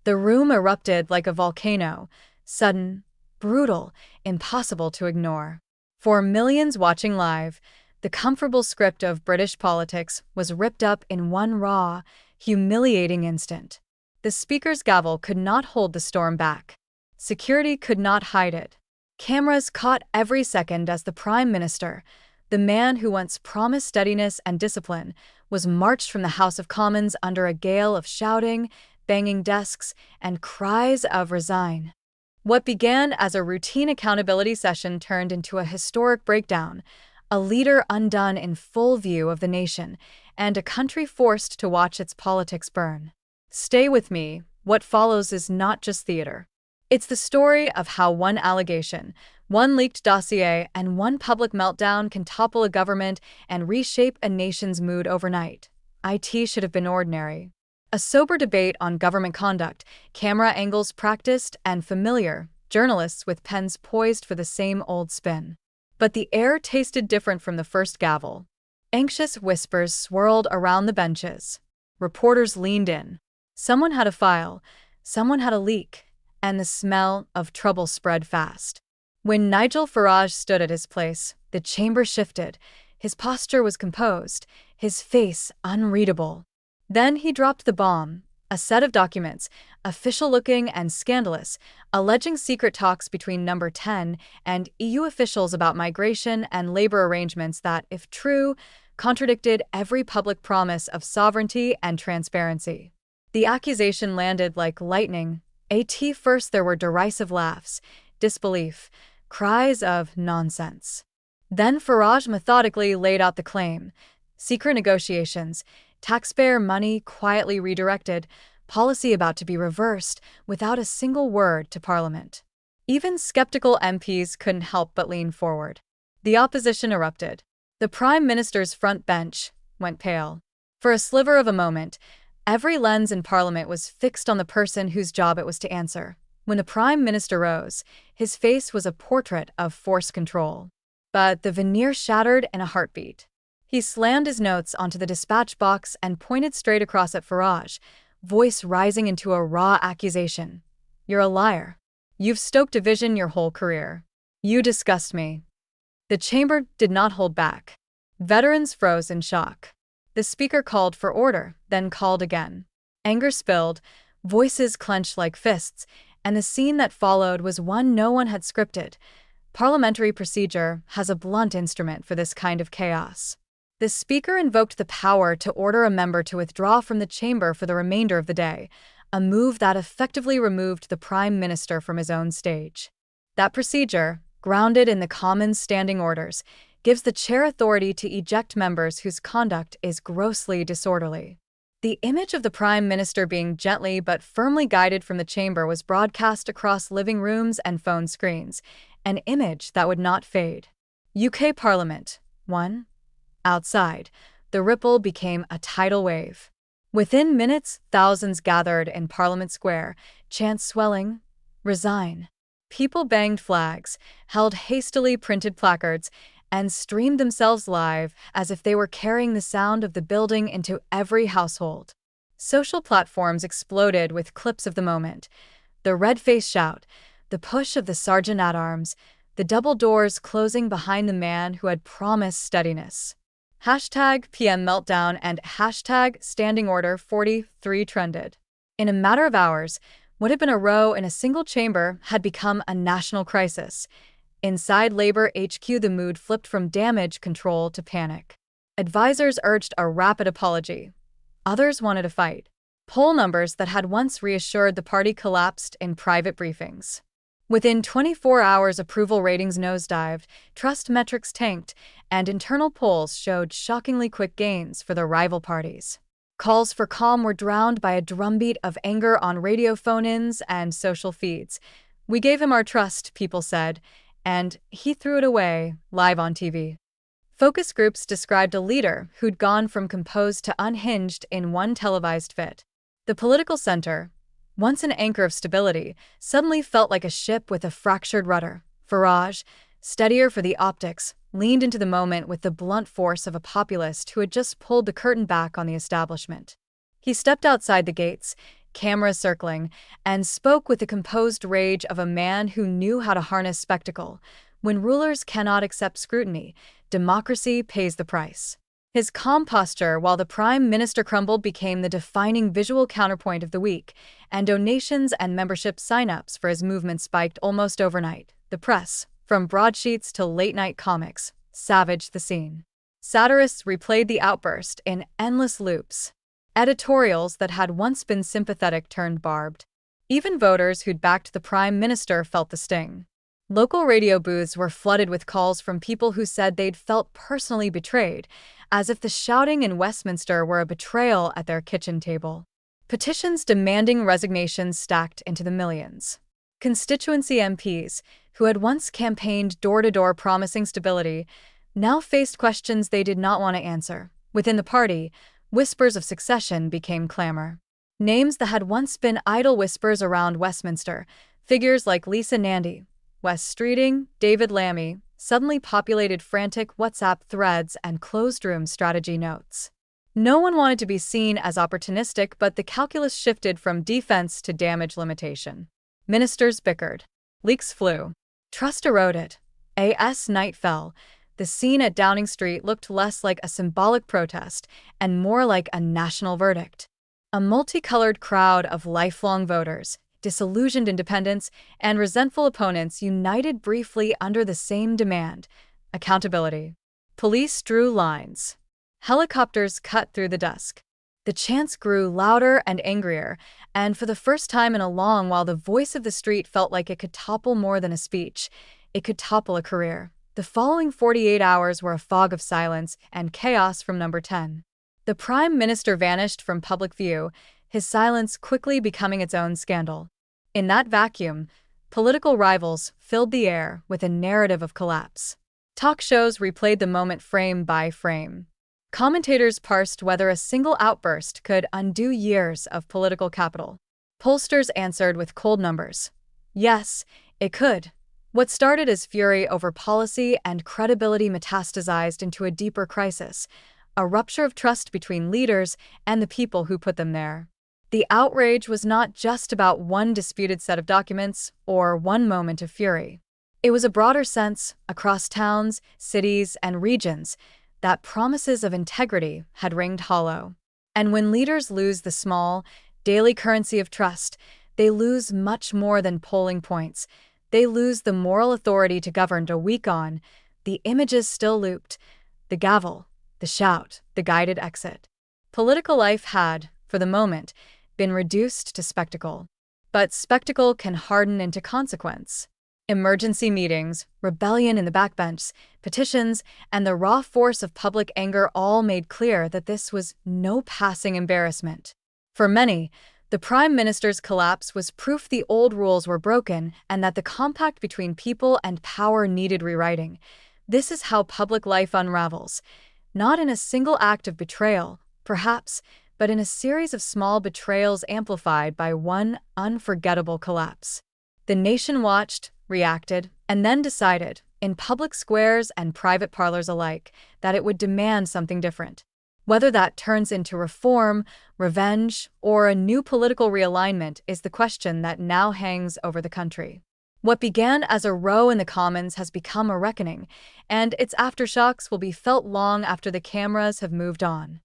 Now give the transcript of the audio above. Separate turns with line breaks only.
The room erupted like a volcano, sudden, brutal, impossible to ignore. For millions watching live, the comfortable script of British politics was ripped up in one raw, humiliating instant. The speaker's gavel could not hold the storm back. Security could not hide it. Cameras caught every second as the Prime Minister, the man who once promised steadiness and discipline, was marched from the House of Commons under a gale of shouting, banging desks, and cries of "Resign." What began as a routine accountability session turned into a historic breakdown, a leader undone in full view of the nation, and a country forced to watch its politics burn. Stay with me, what follows is not just theater. It's the story of how one allegation, one leaked dossier, and one public meltdown can topple a government and reshape a nation's mood overnight. IT should have been ordinary. A sober debate on government conduct, camera angles practiced and familiar, journalists with pens poised for the same old spin. But the air tasted different from the first gavel. Anxious whispers swirled around the benches. Reporters leaned in. Someone had a file, someone had a leak, and the smell of trouble spread fast. When Nigel Farage stood at his place, the chamber shifted. His posture was composed, his face unreadable. Then he dropped the bomb, a set of documents, official-looking and scandalous, alleging secret talks between Number 10 and EU officials about migration and labor arrangements that, if true, contradicted every public promise of sovereignty and transparency. The accusation landed like lightning. At first there were derisive laughs, disbelief, cries of "nonsense." Then Farage methodically laid out the claim. Secret negotiations, taxpayer money quietly redirected, policy about to be reversed without a single word to Parliament. Even skeptical MPs couldn't help but lean forward. The opposition erupted. The Prime Minister's front bench went pale. For a sliver of a moment, every lens in Parliament was fixed on the person whose job it was to answer. When the Prime Minister rose, his face was a portrait of force control. But the veneer shattered in a heartbeat. He slammed his notes onto the dispatch box and pointed straight across at Farage, voice rising into a raw accusation. "You're a liar. You've stoked division your whole career. You disgust me." The chamber did not hold back. Veterans froze in shock. The speaker called for order, then called again. Anger spilled, voices clenched like fists, and the scene that followed was one no one had scripted. Parliamentary procedure has a blunt instrument for this kind of chaos. The speaker invoked the power to order a member to withdraw from the chamber for the remainder of the day, a move that effectively removed the Prime Minister from his own stage. That procedure, grounded in the Commons standing orders, gives the chair authority to eject members whose conduct is grossly disorderly. The image of the Prime Minister being gently but firmly guided from the chamber was broadcast across living rooms and phone screens, an image that would not fade. UK Parliament, 1. Outside, the ripple became a tidal wave. Within minutes, thousands gathered in Parliament Square, chants swelling, "Resign." People banged flags, held hastily printed placards, and streamed themselves live as if they were carrying the sound of the building into every household. Social platforms exploded with clips of the moment. The red-faced shout, the push of the sergeant-at-arms, the double doors closing behind the man who had promised steadiness. #PM Meltdown and #Standing Order 43 trended. In a matter of hours, what had been a row in a single chamber had become a national crisis. Inside Labour HQ, the mood flipped from damage control to panic. Advisors urged a rapid apology. Others wanted a fight. Poll numbers that had once reassured the party collapsed in private briefings. Within 24 hours, approval ratings nosedived, trust metrics tanked, and internal polls showed shockingly quick gains for the rival parties. Calls for calm were drowned by a drumbeat of anger on radio phone-ins and social feeds. "We gave him our trust," people said, and he threw it away, live on TV. Focus groups described a leader who'd gone from composed to unhinged in one televised fit. The political center, once an anchor of stability, suddenly felt like a ship with a fractured rudder. Farage, steadier for the optics, leaned into the moment with the blunt force of a populist who had just pulled the curtain back on the establishment. He stepped outside the gates, cameras circling, and spoke with the composed rage of a man who knew how to harness spectacle. When rulers cannot accept scrutiny, democracy pays the price. His calm posture while the Prime Minister crumbled became the defining visual counterpoint of the week, and donations and membership sign-ups for his movement spiked almost overnight. The press, from broadsheets to late-night comics, savaged the scene. Satirists replayed the outburst in endless loops. Editorials that had once been sympathetic turned barbed. Even voters who'd backed the Prime Minister felt the sting. Local radio booths were flooded with calls from people who said they'd felt personally betrayed, as if the shouting in Westminster were a betrayal at their kitchen table. Petitions demanding resignation stacked into the millions. Constituency MPs, who had once campaigned door-to-door promising stability, now faced questions they did not want to answer. Within the party, whispers of succession became clamor. Names that had once been idle whispers around Westminster, figures like Lisa Nandy, Wes Streeting, David Lammy, suddenly populated frantic WhatsApp threads and closed-room strategy notes. No one wanted to be seen as opportunistic, but the calculus shifted from defense to damage limitation. Ministers bickered. Leaks flew. Trust eroded. As night fell, the scene at Downing Street looked less like a symbolic protest and more like a national verdict. A multicolored crowd of lifelong voters, disillusioned independents, and resentful opponents united briefly under the same demand: accountability. Police drew lines. Helicopters cut through the dusk. The chants grew louder and angrier, and for the first time in a long while the voice of the street felt like it could topple more than a speech. It could topple a career. The following 48 hours were a fog of silence and chaos from Number 10. The Prime Minister vanished from public view, his silence quickly becoming its own scandal. In that vacuum, political rivals filled the air with a narrative of collapse. Talk shows replayed the moment frame by frame. Commentators parsed whether a single outburst could undo years of political capital. Pollsters answered with cold numbers. Yes, it could. What started as fury over policy and credibility metastasized into a deeper crisis, a rupture of trust between leaders and the people who put them there. The outrage was not just about one disputed set of documents or one moment of fury. It was a broader sense, across towns, cities, and regions, that promises of integrity had ringed hollow. And when leaders lose the small, daily currency of trust, they lose much more than polling points. They lose the moral authority to govern. A week on, the images still looped: the gavel, the shout, the guided exit. Political life had, for the moment, been reduced to spectacle. But spectacle can harden into consequence. Emergency meetings, rebellion in the backbench, petitions, and the raw force of public anger all made clear that this was no passing embarrassment. For many, the Prime Minister's collapse was proof the old rules were broken and that the compact between people and power needed rewriting. This is how public life unravels, not in a single act of betrayal, perhaps, but in a series of small betrayals amplified by one unforgettable collapse. The nation watched, reacted, and then decided, in public squares and private parlors alike, that it would demand something different. Whether that turns into reform, revenge, or a new political realignment is the question that now hangs over the country. What began as a row in the Commons has become a reckoning, and its aftershocks will be felt long after the cameras have moved on.